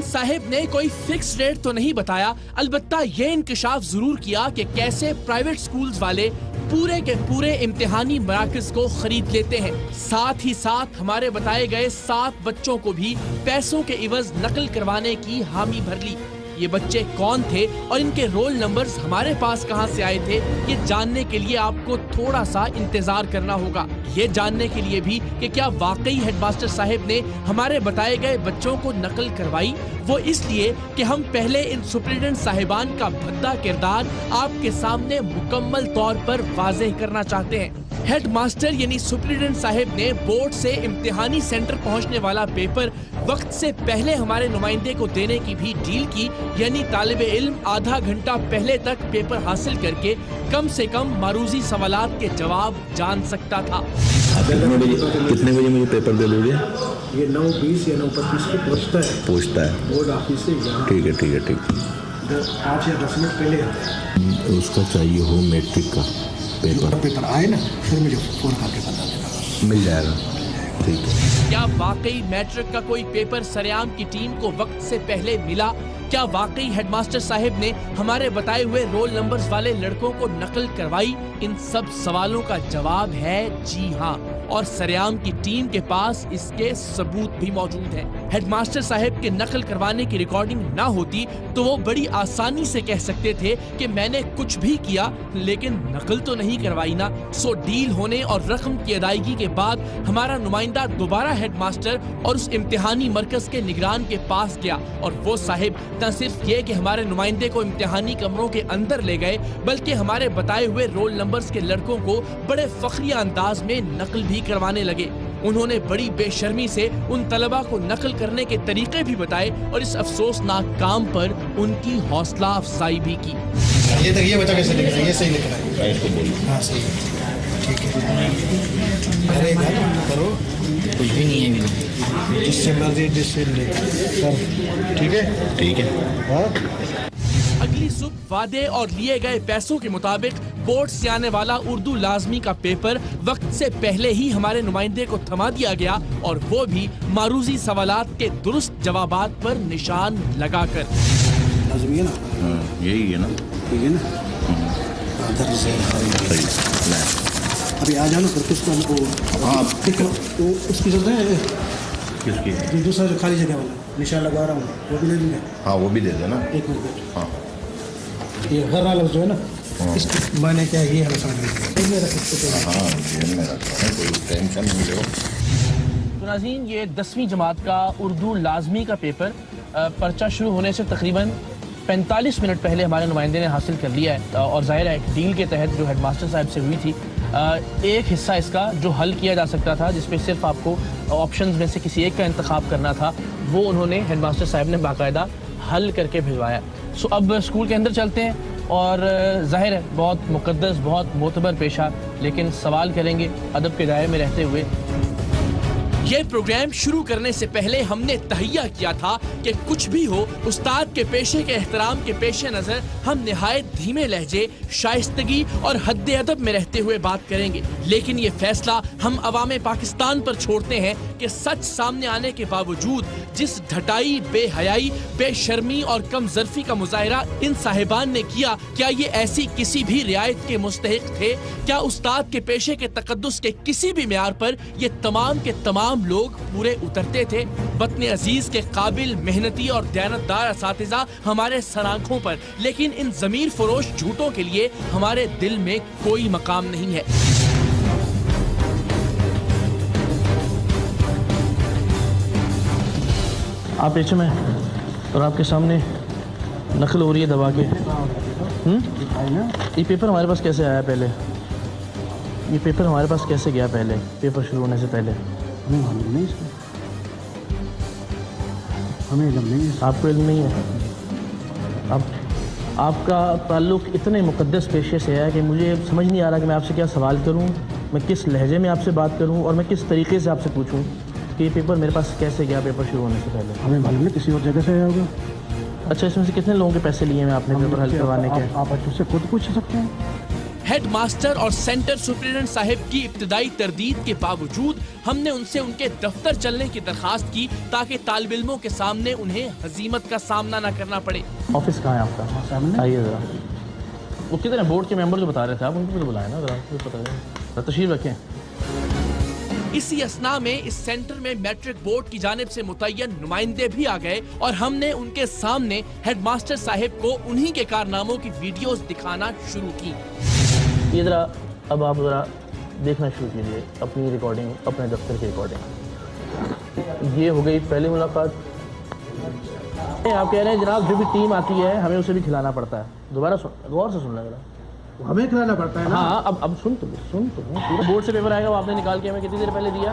साहिब ने कोई fix rate तो नहीं बताया, अलबत्ता ये इंकशाफ जरूर किया कि कैसे प्राइवेट स्कूल्स वाले पूरे के पूरे इम्तिहानी मराकज को खरीद लेते हैं। साथ ही साथ हमारे बताए गए 7 बच्चों को भी पैसों के इवज नकल करवाने की हामी भर ली। ये बच्चे कौन थे और इनके रोल नंबर्स हमारे पास कहां से आए थे, ये जानने के लिए आपको थोड़ा सा इंतजार करना होगा। ये जानने के लिए भी कि क्या वाकई हेडमास्टर साहिब ने हमारे बताए गए बच्चों को नकल करवाई, वो इसलिए कि हम पहले इन सुप्रिटेंडेंट साहिबान का भद्दा किरदार आपके सामने मुकम्मल तौर पर वाज़ेह करना चाहते हैं। हेडमास्टर यानी सुप्रिटेंडेंट साहिब ने बोर्ड से इम्तिहानी सेंटर पहुंचने वाला पेपर वक्त से पहले हमारे नुमाइंदे को देने की भी डील की, यानी तालिबे इल्म आधा घंटा पहले तक पेपर हासिल करके कम से कम मारूजी सवालात के जवाब जान सकता था। कितने बजे मुझे पेपर दे दोगे? ये 9:20 या 9:25 को पहुँचता है बोर्ड ऑफिस से। ठीक है ठीक है ठीक 5 या 10 मिनट पहले आता है। उसका चाहिए हो मैट्रिक का पेपर आए ना, फिर मुझे फोन करके बता देना। मिल जाएगा, ठीक है। क्या वाकई मैट्रिक का कोई पेपर सरेआम की टीम को वक्त से पहले मिला? क्या वाकई हेडमास्टर साहिब ने हमारे बताए हुए रोल नंबर्स वाले लड़कों को नकल करवाई? इन सब सवालों का जवाब है जी हाँ, और सरेआम की टीम के पास इसके सबूत भी मौजूद हैं। हेडमास्टर साहिब के नकल करवाने की रिकॉर्डिंग ना होती तो वो बड़ी आसानी से कह सकते थे कि मैंने कुछ भी किया लेकिन नकल तो नहीं करवाई ना। सो डील होने और रकम की अदायगी के बाद हमारा नुमाइंदा दोबारा हेडमास्टर और उस इम्तिहानी मरकज के निगरान के पास गया, और वो साहिब न सिर्फ ये कि हमारे नुमाइंदे को इम्तिहानी कमरों के अंदर ले गए, बल्कि हमारे बताए हुए रोल नंबर्स के लड़कों को बड़े फखरिया अंदाज में नकल भी करवाने लगे। उन्होंने बड़ी बेशर्मी से उन तलबा को नकल करने के तरीके भी बताए और इस अफसोसनाक काम पर उनकी हौसला अफजाई भी की। ये बता कैसे लिख रहा है? ये सही लिख रहा है। इसको बोलिए। हाँ सही है, ठीक है। अरे करो, कुछ भी नहीं है, जिससे मर्जी जिससे कर, ठीक है ठीक है। हाँ? अगली सुबह वादे और लिए गए पैसों के मुताबिक बोर्ड से आने वाला उर्दू लाजमी का पेपर वक्त से पहले ही हमारे नुमाइंदे को थमा दिया गया, और वो भी मारूजी सवालात के दुरुस्त जवाबात पर निशान लगाकर। लाजमी है ना? यही है ना? ठीक है ना? अभी आ जाना फिर कुछ तो हमको। हाँ तो उसकी जरूरत है। किसकी? जो दूसरा जो खाली जगह वाला निशान लगा रहा हूँ वो भी ले लूँगा। हाँ वो भी दे देना। एक मिनट। हाँ ये घर वाला जो है ना, इसकी मैंने क्या ये है समझ में रख सकते। हाँ जेल में रखा है, कोई टेंशन नहीं लेगा। तो नाज़रीन, ये 10वीं जमात का उर्दू लाजमी का पेपर पर्चा शुरू होने से तकरीबन 45 मिनट पहले हमारे नुमाइंदे ने हासिल कर लिया है, और जाहिर है डील के तहत जो हेडमास्टर साहब से हुई थी, एक हिस्सा इसका जो हल किया जा सकता था, जिसपे सिर्फ आपको ऑप्शंस में से किसी एक का इंतखाब करना था, वो उन्होंने हेडमास्टर साहब ने बाकायदा हल करके भिजवाया। सो अब स्कूल के अंदर चलते हैं, और जाहिर है बहुत मुकद्दस, बहुत मोतबर पेशा, लेकिन सवाल करेंगे अदब के दायरे में रहते हुए। ये प्रोग्राम शुरू करने से पहले हमने तहैया किया था कि कुछ भी हो, उस्ताद के पेशे के एहतराम के पेश नज़र हम निहायत धीमे लहजे, शाइस्तगी और हद्दे अदब में रहते हुए बात करेंगे। लेकिन ये फैसला हम अवाम पाकिस्तान पर छोड़ते हैं कि सच सामने आने के बावजूद जिस ढटाई, बेहयाई, बेशर्मी और कम ज़र्फी का मुजाहरा इन साहिबान ने किया, क्या ये ऐसी किसी भी रियायत के मुस्तहिक थे? क्या उस्ताद के पेशे के तकद्दुस के किसी भी मेयार पर ये तमाम के तमाम लोग पूरे उतरते थे? वतन अजीज के काबिल, मेहनती और दयानतदार असातिज़ा हमारे सराखों पर, लेकिन इन ज़मीर फरोश झूठों के लिए हमारे दिल में कोई मकाम नहीं है। आप पीछे में और आपके सामने नकल हो रही है दबा के। ये पेपर हमारे पास कैसे आया पहले? ये पेपर हमारे पास कैसे गया पहले, पेपर शुरू होने से पहले? हमें मालूम नहीं इसका, हमें इल्म नहीं है। आपको इल्म नहीं है? आपका ताल्लुक़ इतने मुक़द्दस पेशे से है कि मुझे समझ नहीं आ रहा कि मैं आपसे क्या सवाल करूं, मैं किस लहजे में आपसे बात करूं, और मैं किस तरीके से आपसे पूछूं कि ये पेपर मेरे पास कैसे गया पेपर शुरू होने से पहले। हमें मालूम नहीं, किसी और जगह से आया होगा। अच्छा, इसमें से कितने लोगों के पैसे लिए हैं आपने पेपर हल करवाने के? आप बच्चों से खुद पूछ सकते हैं। हेडमास्टर और सेंटर सुप्रिटेंडेंट साहिब की इब्तदाई तरदीद के बावजूद हमने उनसे उनके दफ्तर चलने की दरखास्त की ताकि तालिब इल्मों के सामने उन्हें हजीमत का सामना न करना पड़े। ऑफिस कहाँ है आपका? सामने आइए ज़रा। वो कितने बोर्ड के मेंबर जो बता रहे थे आप, उनको भी तो बुलाए ना ज़रा, पता है। तशरीफ रखें। इसी असना में इस सेंटर में मैट्रिक बोर्ड की जानिब से मुतय्यन नुमाइंदे भी आ गए और हमने उनके सामने हेडमास्टर साहिब को उन्हीं के कारनामों की वीडियोस दिखाना शुरू की। ये ज़रा अब आप ज़रा देखना शुरू कीजिए अपनी रिकॉर्डिंग, अपने दफ्तर की रिकॉर्डिंग। ये हो गई पहली मुलाकात। आप कह रहे हैं जनाब जो भी टीम आती है हमें उसे भी खिलाना पड़ता है। दोबारा गौर से सुनना जरा। हमें खिलाना पड़ता है ना। हाँ अब सुन तो पूरा बोर्ड से पेपर आएगा वो आपने निकाल के हमें कितनी देर पहले दिया,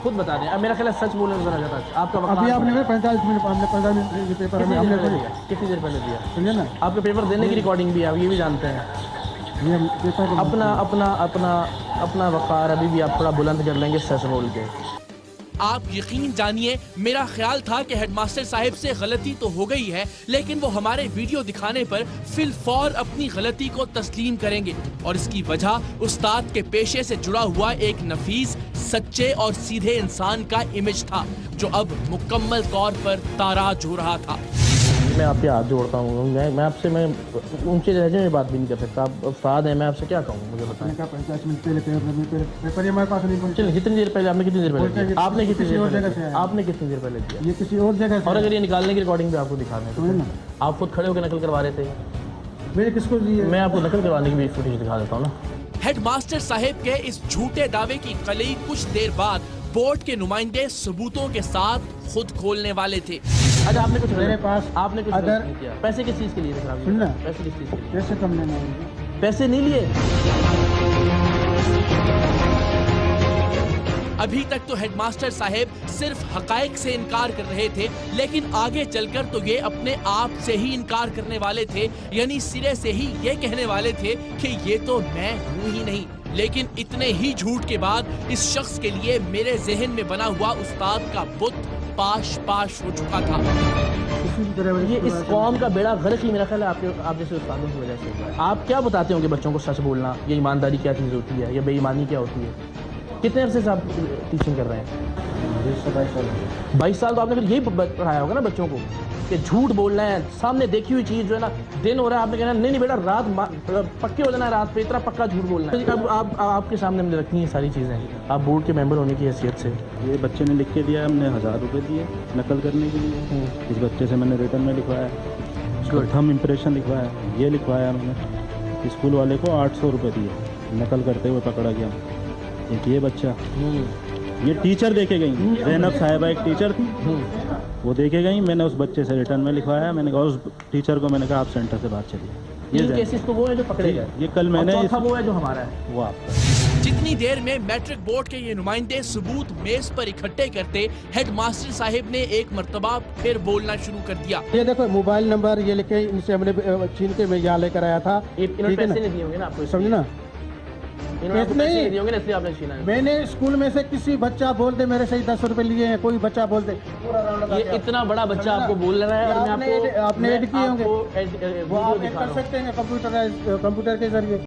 खुद बता दें। अब मेरा ख्याल है सच बोलने में ज़रा ज़्यादा आपका अभी आपने 45 मिनट, हमने 45 मिनट ये पेपर कितनी हमने देर पहले दिया? कितनी देर पहले दिया? सुनिए ना, आपके पेपर देने की रिकॉर्डिंग भी है, आप ये भी जानते हैं। ये पेपर अपना अपना अपना अपना वक़ार अभी भी आप थोड़ा बुलंद कर लेंगे सच बोल के। आप यकीन जानिए मेरा ख्याल था कि हेडमास्टर साहिब से गलती तो हो गई है, लेकिन वो हमारे वीडियो दिखाने पर फिलफौर अपनी गलती को तस्लीम करेंगे और इसकी वजह उस्ताद के पेशे से जुड़ा हुआ एक नफीस, सच्चे और सीधे इंसान का इमेज था जो अब मुकम्मल तौर पर ताराज हो रहा था। मैं आपके हाथ जोड़ता हूँ, मैं आपसे मैं ऊंचे लहजे में बात भी नहीं कर सकता। आप उस्ताद हैं, मैं आपसे क्या कहूँ, मुझे बताएं। 45 मिनट पहले पेपर हमारे पास नहीं पहुंचे। चलिए कितनी देर पहले आपने कितनी देर पहले दिया? आपने कितनी देर और पहले जगह से दिया? आया। आपने कितनी देर पहले दिया? ये किसी और जगह से और अगर ये निकालने की रिकॉर्डिंग भी आपको दिखा सुनिए दें, ना, आप खुद खड़े होकर नकल करवा रहे थे। मेरे किसको दिए? मैं आपको नकल करवाने की भी फुटेज दिखा देता हूँ ना। हेडमास्टर साहिब के इस झूठे दावे की कली कुछ देर बाद बोर्ड के नुमाइंदे सबूतों के साथ खुद खोलने वाले थे। अच्छा आपने कुछ मेरे पास आपने कुछ अगर- गलत नहीं किया। पैसे किस चीज़ के लिए थे खराब? सुनना। पैसे किस चीज़ के लिए? कैसे कम लेना है? पैसे नहीं लिए। अभी तक तो हेडमास्टर साहिब सिर्फ हकायक से इनकार कर रहे थे, लेकिन आगे चलकर तो ये अपने आप से ही इनकार करने वाले थे, यानी सिरे से ही ये कहने वाले थे कि ये तो मैं हूँ ही नहीं। लेकिन इतने ही झूठ के बाद इस शख्स के लिए मेरे जहन में बना हुआ उस्ताद का बुत पाश पाश हो चुका था। किसी भी तरह ये इस कौम का बेड़ा गर्क ही मेरा ख्याल है आप जैसे उस्तादों की वजह से हुआ है। आप क्या बताते होंगे बच्चों को सच बोलना, ये ईमानदारी क्या चीज़ होती है, या बेईमानी क्या होती है? कितने अरसे से आप टीचिंग कर रहे हैं? 22 साल। तो आपने फिर यही पढ़ाया होगा ना बच्चों को कि झूठ बोलना है, सामने देखी हुई चीज़ जो है ना, दिन हो रहा है आपने कहना नहीं बेटा रात पक्के हो जाना है, रात पे इतना पक्का झूठ बोलना है। अब आपके सामने हमने रखी हैं सारी चीज़ें, आप बोर्ड के मेंबर होने की हैसियत से। ये बच्चे ने लिख के दिया, हमने 1000 रुपये दिए नकल करने के लिए। इस बच्चे से मैंने रिटर्न में लिखवाया, थंब इम्प्रेशन लिखवाया, ये लिखवाया मैंने। स्कूल वाले को 800 रुपये दिए, नकल करते हुए पकड़ा गया। एक ये बच्चा, ये टीचर देखे गई, जैनब साहिबा एक टीचर थी, वो देखे गई। मैंने उस बच्चे से रिटर्न में लिखवाया, मैंने कहा उस टीचर को, मैंने कहा आप सेंटर से बाहर चलिए। ये केसेस तो वो है जो पकड़े गए, ये कल मैंने चौथा वो है जो हमारा है। वो आपका जितनी देर में मैट्रिक बोर्ड के ये नुमाइंदे सबूत मेज पर इकट्ठे करते, हेडमास्टर साहिब ने एक मर्तबा फिर बोलना शुरू कर दिया। ये देखो मोबाइल नंबर ये लिखे, इनसे हमने छीन के मैं यहाँ लेकर आया था। इन्होंने पैसे नहीं दिए होंगे ना आपको, समझे ना, इन्होंने आपको पैसे नहीं दिए होंगे ना, इसलिए आपने छीना है। मैंने स्कूल में से किसी बच्चा बोल दे मेरे से 10 रुपए लिए हैं, कोई बच्चा बोल दे पूरा राउंड लगा ये के इतना बड़ा बच्चा आपको बोल रहा है, और मैं आपने ऐड किए होंगे, वो वीडियो आप ऐड दिखा कर रहा हूँ। सकते हैं कंप्यूटर के जरिए।